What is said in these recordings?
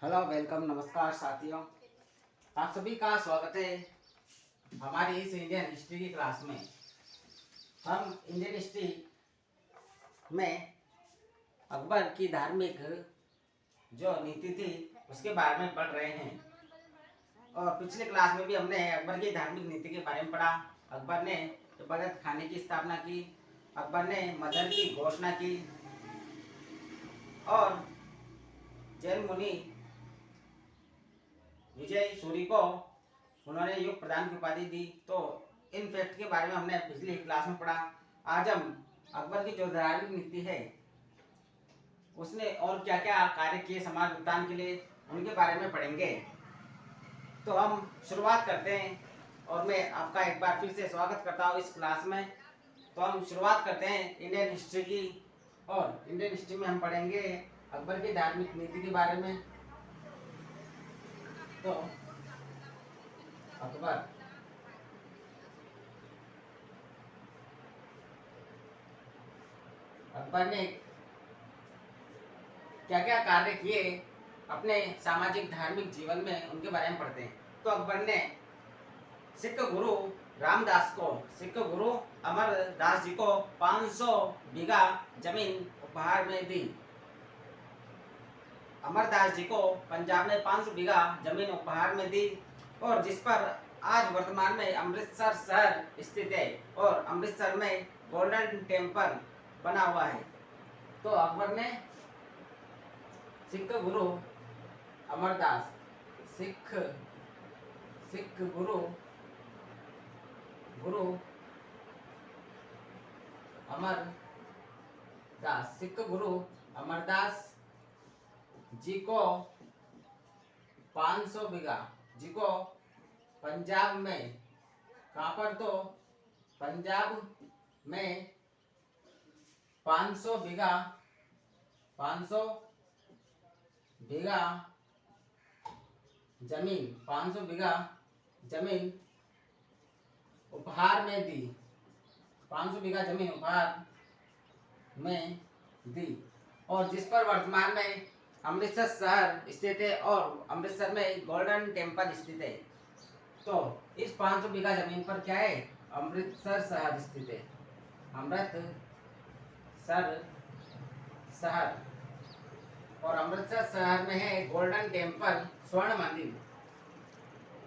Hello welcome नमस्कार साथियों। आप सभी का स्वागत है हमारी इस इंडियन हिस्ट्री की क्लास में। हम इंडियन हिस्ट्री में अकबर की धार्मिक जो नीति थी उसके बारे में पढ़ रहे हैं। और पिछले क्लास में भी हमने अकबर की धार्मिक नीति के बारे में पढ़ा। अकबर ने इबादत खाने की स्थापना की, अकबर ने मदर की घोषणा की और जैन मुनि विजय सूरी को उन्होंने युग प्रधान की उपाधि दी। तो इन फैक्ट के बारे में हमने पिछली क्लास में पढ़ा। आज हम अकबर की जो धार्मिक नीति है उसने और क्या क्या कार्य किए समाज उत्थान के लिए, उनके बारे में पढ़ेंगे। तो हम शुरुआत करते हैं और मैं आपका एक बार फिर से स्वागत करता हूँ इस क्लास में। तो हम शुरुआत करते हैं इंडियन हिस्ट्री की, और इंडियन हिस्ट्री में हम पढ़ेंगे अकबर की धार्मिक नीति के बारे में। तो अकबर अकबर ने क्या क्या कार्य किए अपने सामाजिक धार्मिक जीवन में, उनके बारे में पढ़ते हैं। तो अकबर ने सिख गुरु रामदास को, सिख गुरु अमरदास जी को 500 बीघा जमीन उपहार में दी। अमरदास जी को पंजाब में 500 बीघा जमीन उपहार में दी, और जिस पर आज वर्तमान में अमृतसर शहर स्थित है, और अमृतसर में गोल्डन टेम्पल बना हुआ है। तो अकबर ने सिख गुरु अमरदास, सिख सिख गुरु गुरु अमरदास, सिख गुरु अमरदास जी को 500 बीघा, जी को पंजाब में, कहाँ पर, तो पंजाब में 500 बीघा 500 बीघा जमीन 500 बीघा जमीन उपहार में दी, 500 बीघा जमीन उपहार में दी, और जिस पर वर्तमान में अमृतसर शहर स्थित है, और अमृतसर में गोल्डन टेम्पल स्थित है। तो इस 500 बीघा जमीन पर क्या है, अमृतसर शहर स्थित है, अमृतसर शहर, और अमृतसर शहर में है गोल्डन टेम्पल, स्वर्ण मंदिर,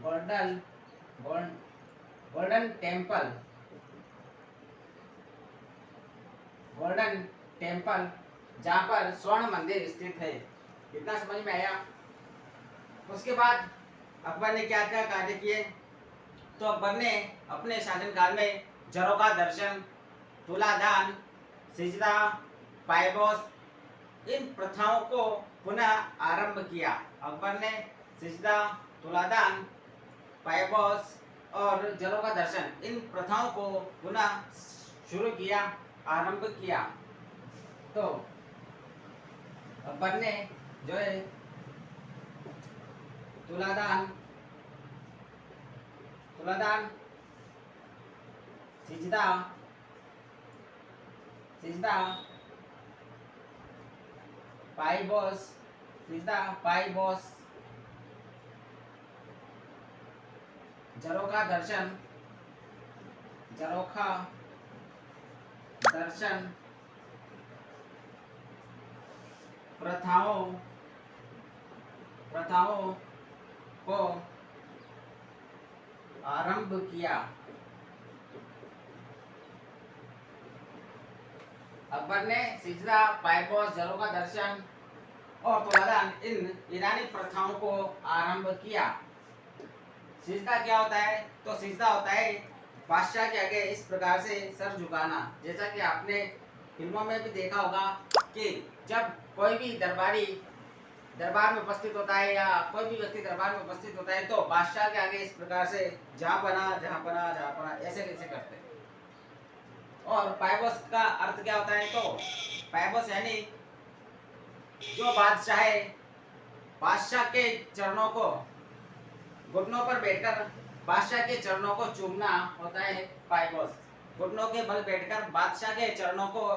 golden golden temple, golden temple जहाँ पर स्वर्ण मंदिर स्थित है। इतना समझ में आया। उसके बाद अकबर ने क्या क्या कार्य किए। तो अकबर ने अपने शासनकाल में जरों का दर्शन, तुलादान, सिजदा, पायबोस, इन प्रथाओं को पुनः आरंभ किया। अकबर ने सिजदा, तुलादान, पायबोस और जलों का दर्शन, इन प्रथाओं को पुनः शुरू किया, आरंभ किया। तो अकबर ने जो है तुलादान, सिजदा, पायबोस, जरों का दर्शन, प्रथाओं को आरंभ किया। अकबर ने सिजदा, पायबोस, जरों का दर्शन और तुलादान, इन ईरानी प्रथाओं को आरंभ किया। सिजदा क्या होता है, तो सिजदा होता है बादशाह के आगे इस प्रकार से सर झुकाना। जैसा कि आपने फिल्मों में भी देखा होगा कि जब कोई भी दरबारी दरबार में उपस्थित होता है, या कोई भी व्यक्ति दरबार में उपस्थित होता है, तो बादशाह के आगे इस प्रकार से जहाँ पना ऐसे कैसे करते हैं। और पायबोस का अर्थ क्या होता है, तो पायबोस यानी जो बादशाह है, बादशाह के चरणों को, घुटनों पर बैठकर बादशाह के चरणों को चूमना होता है पायबोस। घुटनों के बल बैठकर बादशाह के चरणों को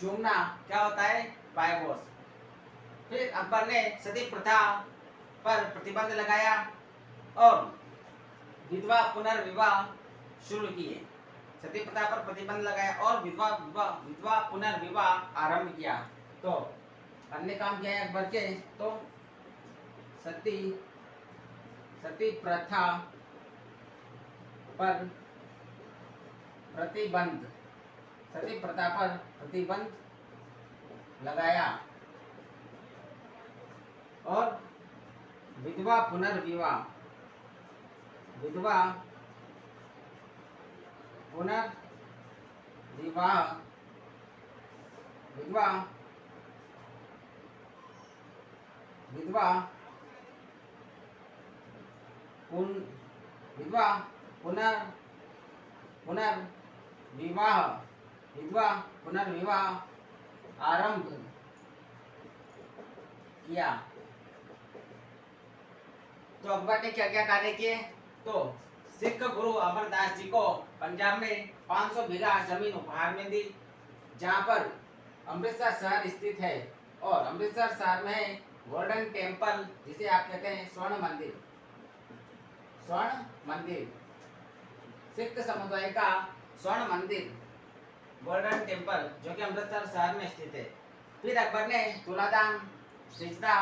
चूमना क्या होता है, पायबोस। फिर अकबर ने सती प्रथा पर प्रतिबंध लगाया और विधवा पुनर्विवाह शुरू किए। सती प्रथा पर प्रतिबंध लगाया और विधवा पुनर्विवाह आरंभ किया। तो अन्य काम क्या है अकबर के? तो सती सती प्रथा पर प्रतिबंध सती प्रथा पर प्रतिबंध लगाया और विधवा पुनर्विवाह विधवा पुनर्विवाह आरंभ किया। तो अकबर ने क्या क्या कार्य किए? तो सिख गुरु अमरदास जी को पंजाब में 500 बीघा जमीन उपहार में दी, जहां पर अमृतसर शहर स्थित है। और अमृतसर शहर में गोल्डन टेम्पल, जिसे आप कहते हैं स्वर्ण मंदिर, सिख समुदाय का स्वर्ण मंदिर गोल्डन टेम्पल, जो कि अमृतसर शहर में स्थित है। फिर अकबर ने तुलादान, सिजदा,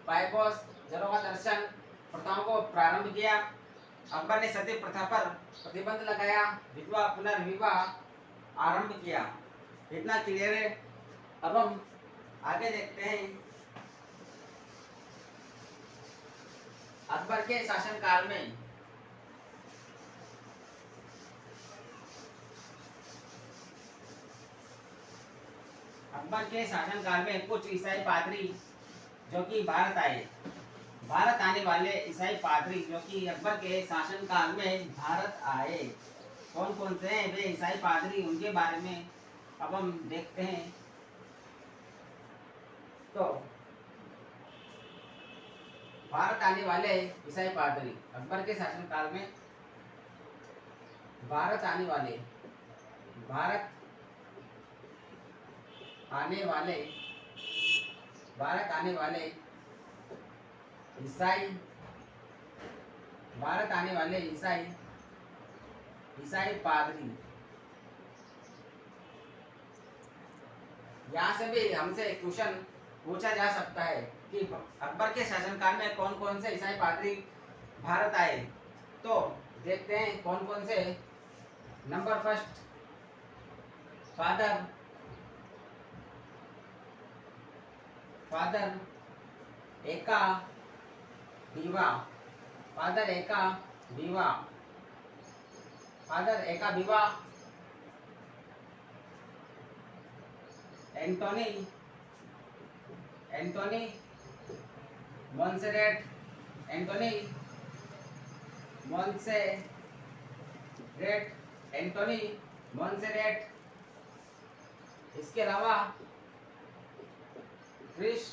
पायपोस, जरोगा दर्शन प्रथाओं को प्रारंभ किया। अकबर ने सती प्रथा पर प्रतिबंध लगाया, विधवा पुनर्विवाह आरंभ किया। इतना क्लियर है। अब हम आगे देखते हैं अकबर के शासनकाल में कुछ ईसाई पादरी जो कि भारत आने वाले ईसाई पादरी जो कि अकबर के शासनकाल में भारत आए। कौन कौन से हैं वे ईसाई पादरी, उनके बारे में अब हम देखते हैं। तो भारत आने वाले ईसाई पादरी अकबर के शासनकाल में भारत आने वाले ईसाई पादरी, यहाँ से भी हमसे क्वेश्चन पूछा जा सकता है कि अकबर के शासनकाल में कौन कौन से ईसाई पादरी भारत आए। तो देखते हैं कौन कौन से। नंबर फर्स्ट, फादर एका बीवा एंटोनी मोंसेरेट इसके अलावा क्रिस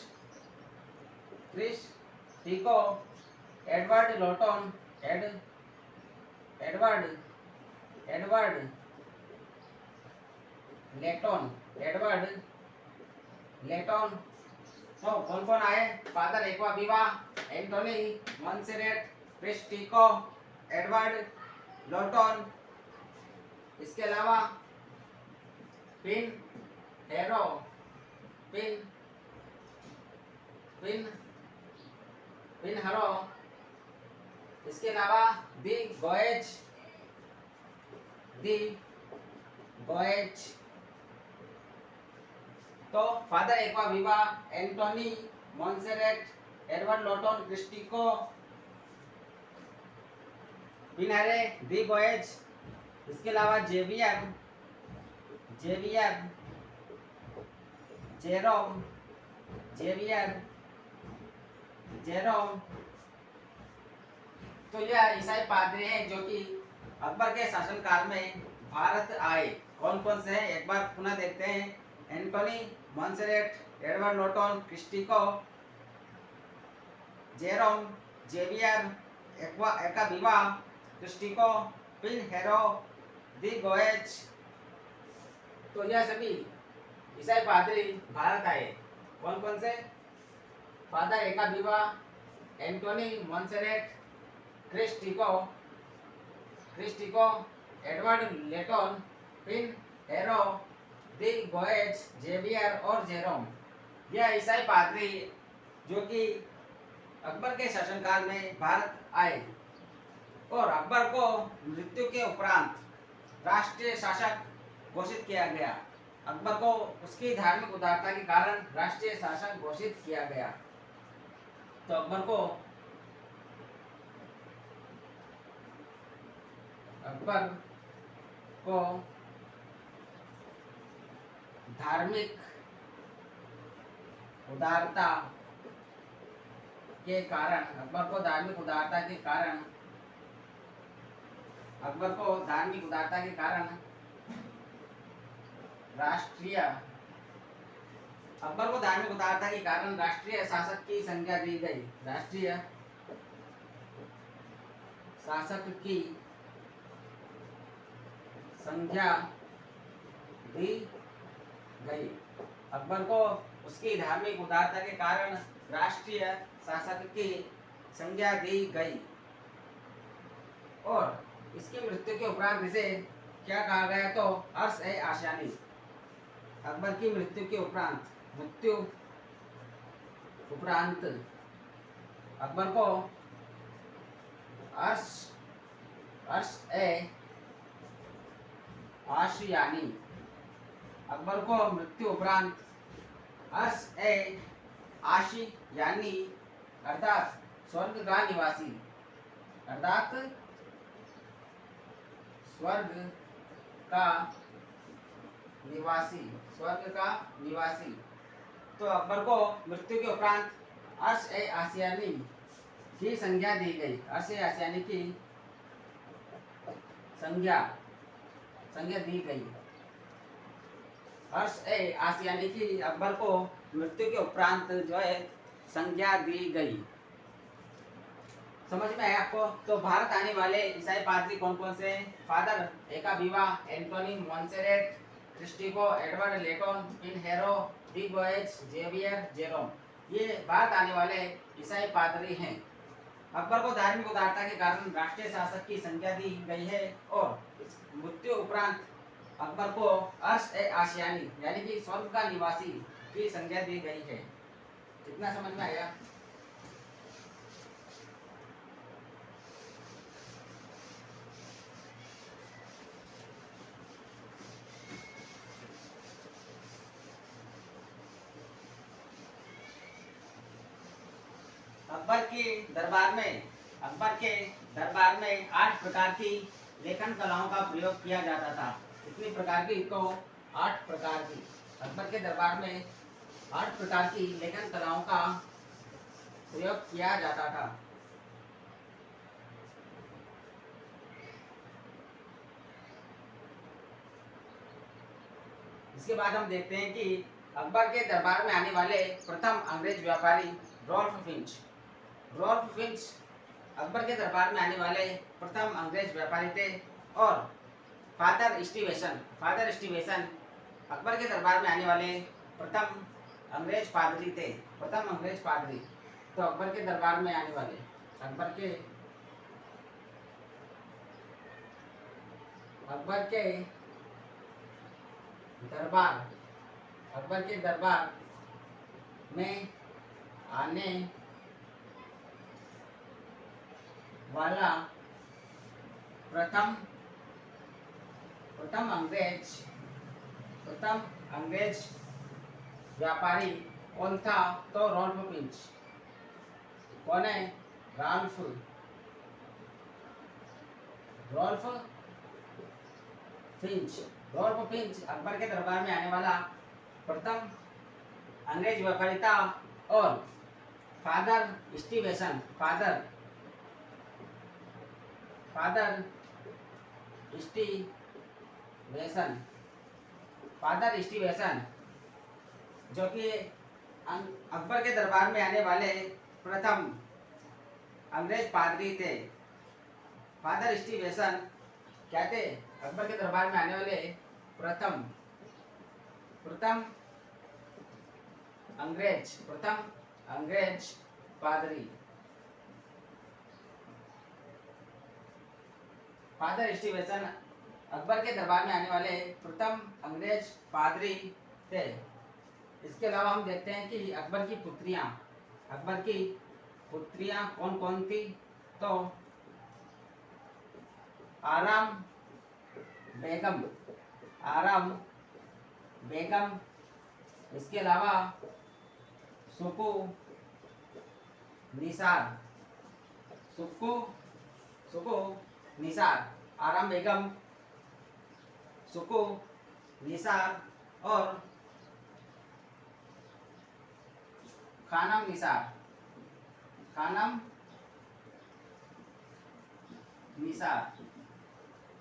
टिको, एडवर्ड लेटोन। तो कौन कौन आए? फादर एक्वा बीवा, एंटोनी मोंसेरेट, क्रिस टिको, एडवर्ड लोटन। इसके अलावा पिन हरो। इसके अलावा दी गोएज। तो फादर एक्वा विवा, एंटोनी मोंसेरेट, एडवर्ड लोटन, क्रिस्टिको, पिनहरे, दी गोएज। इसके अलावा जेवियर, जेरोम। तो यह ईसाई पादरी हैं जो कि अकबर के शासनकाल में भारत आए। कौन कौन से हैं एक बार पुनः देखते हैं। एंटोनी मोंसेरेट, एडवर्ड लोटन, क्रिस्टिको, जेरोम, जेवियर, एका विवा, क्रिस्टिको, पिनहेरो, दी गोएज। तो यह सभी ईसाई पादरी भारत आए। कौन कौन से? फादर एका बीवा एंटोनी मोंसेरेट क्रिस्टिको क्रिस्टिको एडवर्ड लेटोन पिन हेरो दी गोएज जेवियर और जेरोम। यह ईसाई पादरी जो कि अकबर के शासनकाल में भारत आए और अकबर को मृत्यु के उपरांत राष्ट्रीय शासक घोषित किया गया। अकबर को उसकी धार्मिक उदारता के कारण राष्ट्रीय शासक घोषित किया गया। तो अकबर को धार्मिक उदारता के कारण राष्ट्रीय शासक की संज्ञा दी गई। राष्ट्रीय शासक की संज्ञा दी गई। अकबर को उसकी धार्मिक उदारता के कारण राष्ट्रीय शासक की संज्ञा दी गई और इसकी मृत्यु के उपरांत इसे क्या कहा गया तो अर्श ए आशियानी। अकबर की मृत्यु के उपरांत अकबर को अर्श ए आशियानी। अकबर को मृत्यु उपरांत अर्श ए आशियानी अर्थात स्वर्ग का निवासी तो अकबर को मृत्यु के उपरांत अर्श ए आशियानी की संज्ञा दी गई। अर्श ए आशियानी की संज्ञा दी गई। अर्श ए आशियानी की अकबर को मृत्यु के उपरांत जो है संज्ञा दी गई। समझ में आया आपको? तो भारत आने वाले ईसाई पादरी कौन कौन से? फादर एका बीवा एंटोनी मोंसेरेट क्रिस्टिको एडवर्ड लेटोन पिन हेरो दी गोएज जेवियर जेरोम। ये भारत आने वाले ईसाई पादरी हैं। अकबर को धार्मिक उदारता के कारण राष्ट्रीय शासक की संज्ञा दी गई है और मृत्यु उपरांत अकबर को अर्श ए आशियानी यानी कि स्वर्ग का निवासी की संज्ञा दी गई है। कितना समझ में आया? अकबर के दरबार में 8 प्रकार की लेखन कलाओं का प्रयोग किया जाता था। कितनी प्रकार की? तो 8 प्रकार की। अकबर के दरबार में 8 प्रकार की लेखन कलाओं का प्रयोग किया जाता था। इसके बाद हम देखते हैं कि अकबर के दरबार में आने वाले प्रथम अंग्रेज व्यापारी रॉल्फ फिंच अकबर के दरबार में आने वाले प्रथम अंग्रेज व्यापारी थे और फादर स्टीवेसन अकबर के दरबार में आने वाले प्रथम अंग्रेज पादरी थे। तो अकबर के दरबार में आने वाले अकबर के दरबार में आने वाला प्रथम अंग्रेज व्यापारी कौन था? तो रॉल्फ फिंच। कौन है? रॉल्फ फिंच अकबर के दरबार में आने वाला प्रथम अंग्रेज व्यापारी था और फादर स्टीवेसन जो कि अकबर के दरबार में आने वाले प्रथम अंग्रेज पादरी थे। फादर स्टीवेसन क्या थे? अकबर के दरबार में आने वाले प्रथम अंग्रेज पादरी। फादर स्टीवेंसन अकबर के दरबार में आने वाले प्रथम अंग्रेज पादरी थे। इसके अलावा हम देखते हैं कि अकबर की पुत्रियां कौन कौन थी। तो आराम बेगम, इसके अलावा सुकू निसार, आराम बेगम, सुकू निसार और खानम निसार।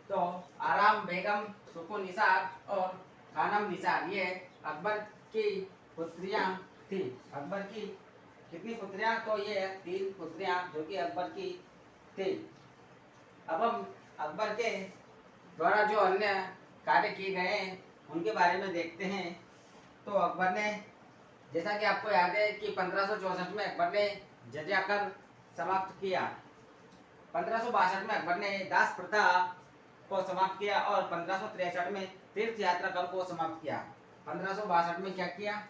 तो आराम बेगम, सुकू निसार और खानम निसार ये अकबर की पुत्रियां थी। अकबर की कितनी पुत्रियां? तो ये 3 पुत्रियां जो कि अकबर की थी। अब हम अकबर के द्वारा जो अन्य कार्य किए गए हैं उनके बारे में देखते हैं। तो अकबर ने, जैसा कि आपको याद है कि 1564 में अकबर ने जजिया कर समाप्त किया। 1562 में अकबर ने दास प्रथा को समाप्त किया और 1563 में तीर्थ यात्रा कर को समाप्त किया। 1562 में क्या किया?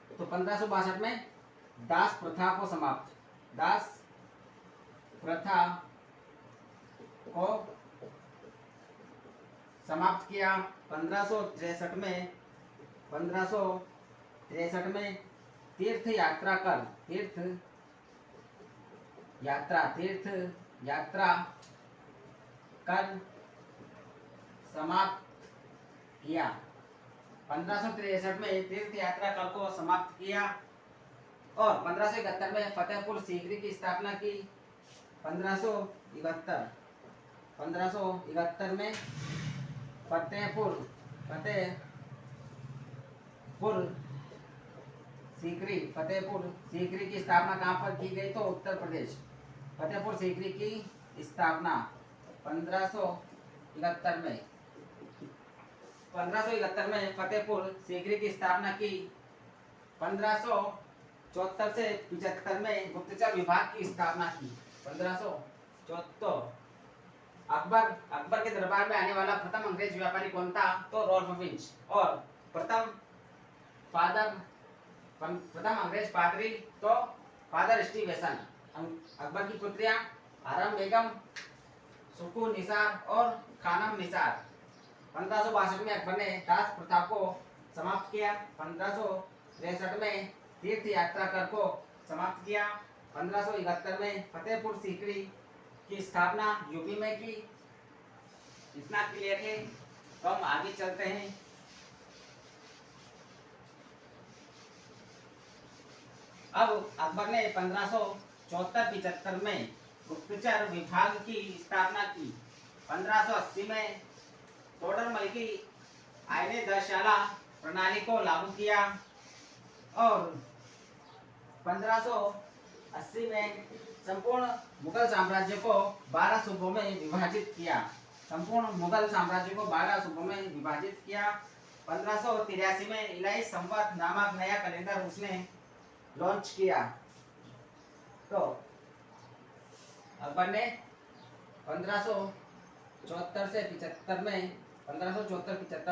तो 1562 में दास प्रथा को समाप्त किया। 1563 में तीर्थ यात्रा कर समाप्त किया। 1563 में तीर्थ यात्रा कर को समाप्त किया और 1571 में फतेहपुर सीकरी की स्थापना की। 1571 में फतेहपुर सीकरी की स्थापना कहाँ पर की गई? तो उत्तर प्रदेश। फतेहपुर सीकरी की स्थापना 1571 में 1571 में फतेहपुर सीकरी की स्थापना की। 1574 से 75 में गुप्तचर विभाग की स्थापना की। 1574 अकबर के दरबार में आने वाला प्रथम अंग्रेज व्यापारी कौन था? तो रॉल्फ फिंच। और प्रथम अंग्रेज पादरी तो फादर स्टीवेंसन। अकबर की पुत्रियां आराम बेगम, सुकू निसार और खानम निसार। 1562 में अकबर ने दास प्रथा को समाप्त किया। 1563 में तीर्थ यात्रा कर को समाप्त किया। 1571 में फतेहपुर सीकरी की स्थापना यूपी में की। इतना क्लियर है। तो हम आगे चलते हैं। अब अकबर ने 1574-75 में गुप्तचर विभाग की स्थापना की। 1580 में तोडरमल की आयने दशशाला प्रणाली को लागू किया और 1580 में संपूर्ण मुगल साम्राज्य को 12 सूबों में विभाजित किया। 1583 में इलाही संवत नामक नया कैलेंडर उसने लॉन्च किया। तो अकबर ने 1574 से 75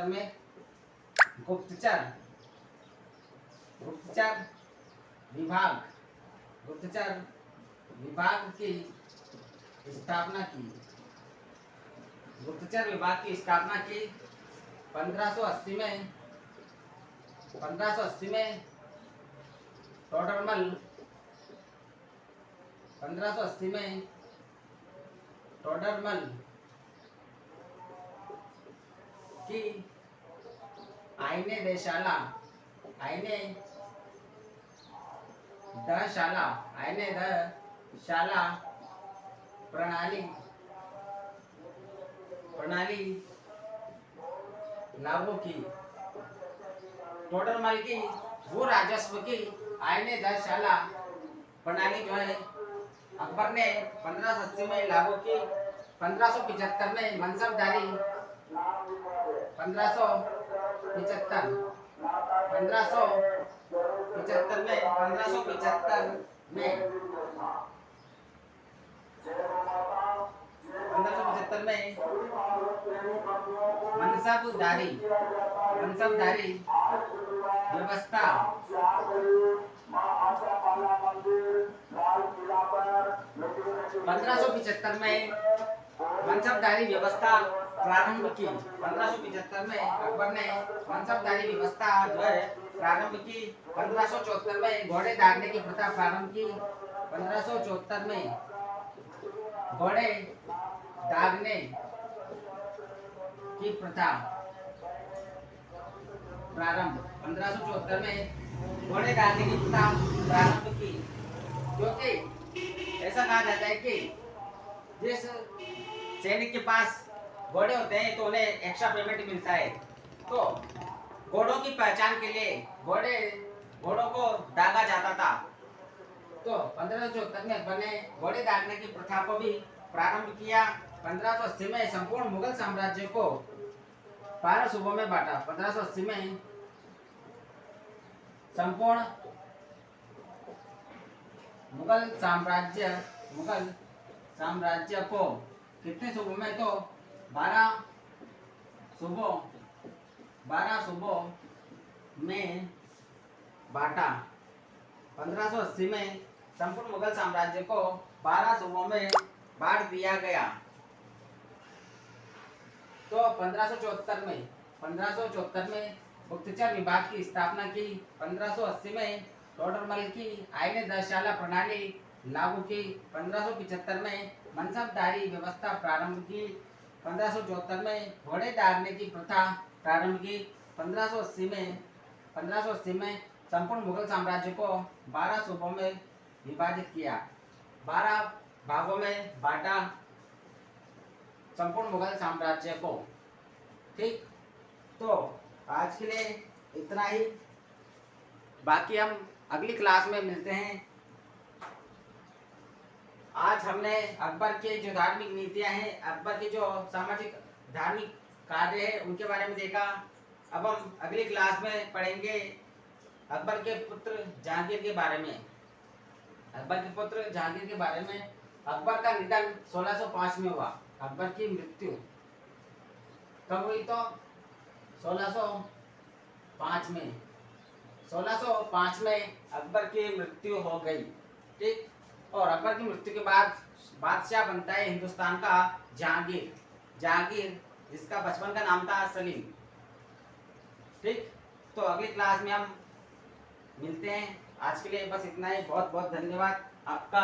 में गुप्तचर विभाग की स्थापना की। 1580 में टोडरमल की आईने दशाला प्रणाली लागू की। टोडरमल की भू राजस्व की आईने दशशाला प्रणाली जो है अकबर ने 1580 में लागू की। 1575 में मनसबदारी 1575 1575 में 1575 में 1575 में मनसबदारी मनसबदारी व्यवस्था 1575 में मनसबदारी व्यवस्था प्रारंभ की। 1575 में अकबर ने मनसबदारी व्यवस्था जो है प्रारंभ की। 1574 में घोड़े दागने की प्रथा प्रारंभ की। 1574 में घोड़े दागने की प्रथा प्रारंभ 1574 में घोड़े दागने की प्रथा प्रारंभ की, क्योंकि ऐसा कहा जाता है कि जिस सैनिक के पास घोड़े होते हैं तो उन्हें एक्स्ट्रा पेमेंट मिलता है। तो घोड़ों की पहचान के लिए घोड़ों को दागा जाता था। तो 1574 में अकबर ने घोड़े दागने की प्रथा को भी प्रारंभ किया। 1580 में संपूर्ण मुगल साम्राज्य को 12 सूबों में बांटा। 1580 में संपूर्ण मुगल साम्राज्य को कितने सूबों में, तो 12 सूबों में बांटा। 1580 में संपूर्ण मुगल साम्राज्य को 12 सूबों में बांट दिया गया। तो 1574 में गुप्तचर विभाग की स्थापना की। 1580 में टोडरमल की आईने 10 शाला प्रणाली लागू की। 1575 में मनसबदारी व्यवस्था प्रारंभ की। 1574 में घोड़े दागने की प्रथा प्रारंभ की। 1580 में संपूर्ण मुगल साम्राज्य को 12 सूबों में विभाजित किया, 12 भागों में बांटा संपूर्ण मुगल साम्राज्य को। ठीक, तो आज के लिए इतना ही, बाकी हम अगली क्लास में मिलते हैं। आज हमने अकबर के जो धार्मिक नीतियां हैं, अकबर के जो सामाजिक धार्मिक कार्य है उनके बारे में देखा। अब हम अगली क्लास में पढ़ेंगे अकबर के पुत्र जहांगीर के बारे में। अकबर के पुत्र जहांगीर के बारे में। अकबर का निधन 1605 में हुआ। अकबर की मृत्यु कब हुई, तो 1605 में। 1605 में अकबर की मृत्यु हो गई। ठीक, और अकबर की मृत्यु के बाद बादशाह बनता है हिंदुस्तान का जहांगीर, जिसका बचपन का नाम था सलीम। ठीक, तो अगली क्लास में हम मिलते हैं। आज के लिए बस इतना ही। बहुत बहुत धन्यवाद आपका।